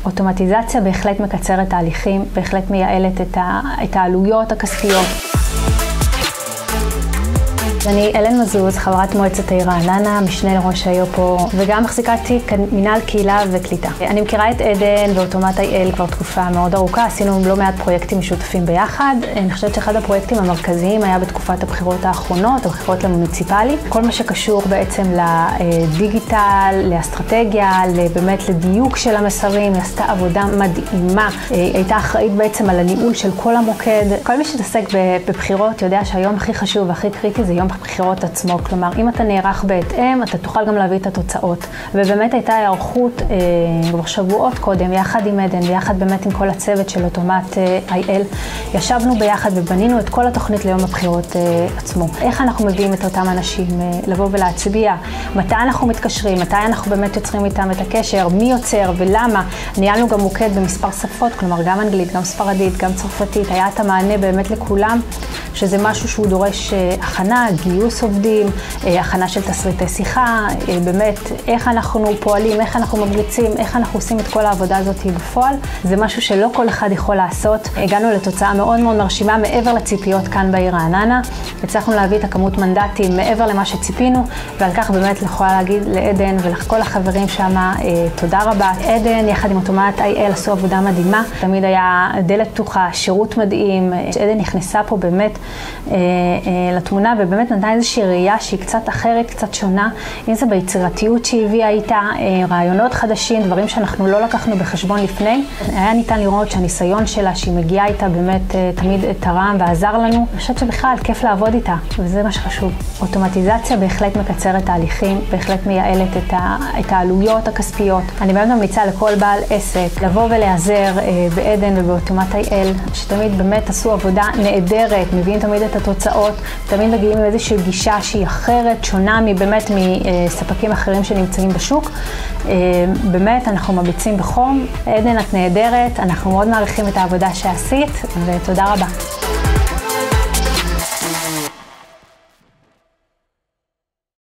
אוטומטיזציה בהחלט מקצרת תהליכים, בהחלט מייעלת את העלויות הכספיות. אני אלן מזוז, חברת מועצת העיר רעננה, משנה לראש העיר פה, וגם מחזיקת תיק מנהל קהילה וקליטה. אני מכירה את עדן ואוטומט IL כבר תקופה מאוד ארוכה, עשינו לא מעט פרויקטים משותפים ביחד. אני חושבת שאחד הפרויקטים המרכזיים היה בתקופת הבחירות האחרונות, הבחירות למוניציפלי. כל מה שקשור בעצם לדיגיטל, לאסטרטגיה, באמת לדיוק של המסרים, היא עשתה עבודה מדהימה. הייתה אחראית בעצם על הניהול של כל המוקד. כל מי שתעסק בבחירות יודע שהיום הכי חשוב והכי קריטי זה יום הבחירות עצמו, כלומר, אם אתה נערך בהתאם, אתה תוכל גם להביא את התוצאות. ובאמת הייתה הערכות כבר שבועות קודם, יחד עם עדן, ויחד באמת עם כל הצוות של אוטומט IL. ישבנו ביחד ובנינו את כל התוכנית ליום הבחירות עצמו. איך אנחנו מביאים את אותם אנשים לבוא ולהצביע, מתי אנחנו מתקשרים, מתי אנחנו באמת יוצרים איתם את הקשר, מי יוצר ולמה. ניהלנו גם מוקד במספר שפות, כלומר, גם אנגלית, גם ספרדית, גם צרפתית. היה את המענה באמת לכולם, שזה משהו שהוא דורש הכנה, גיוס עובדים, הכנה של תסריטי שיחה, באמת איך אנחנו פועלים, איך אנחנו ממריצים, איך אנחנו עושים את כל העבודה הזאת בפועל. זה משהו שלא כל אחד יכול לעשות. הגענו לתוצאה מאוד מאוד מרשימה מעבר לציפיות כאן בעיר רעננה. הצלחנו להביא את הכמות מנדטים מעבר למה שציפינו, ועל כך באמת יכולה להגיד לעדן ולכל החברים שם תודה רבה. עדן יחד עם אוטומט IL עשו עבודה מדהימה. תמיד היה דלת פתוחה, שירות מדהים. עדן נכנסה פה באמת לתמונה ובאמת נתנה איזושהי ראייה שהיא קצת אחרת, קצת שונה. אם זה ביצירתיות שהביאה איתה, רעיונות חדשים, דברים שאנחנו לא לקחנו בחשבון לפני. היה ניתן לראות שהניסיון שלה, שהיא מגיעה איתה באמת תמיד תרם ועזר לנו. אני חושבת שבכלל כיף לעבוד איתה, וזה מה שחשוב. אוטומטיזציה בהחלט מקצרת תהליכים, בהחלט מייעלת את העלויות הכספיות. אני באמת ממליצה לכל בעל עסק לבוא ולהיעזר בעדן ובאוטומט IL, שתמיד באמת עשו עבודה נהדרת, מביאים תמיד את התוצאות, תמיד מגיעים עם איזושהי גישה שהיא אחרת, שונה מבאמת מספקים אחרים שנמצאים בשוק. באמת אנחנו מביצים בחום. עדן, את נהדרת, אנחנו מאוד מעריכים את העבודה שעשית, ותודה רבה.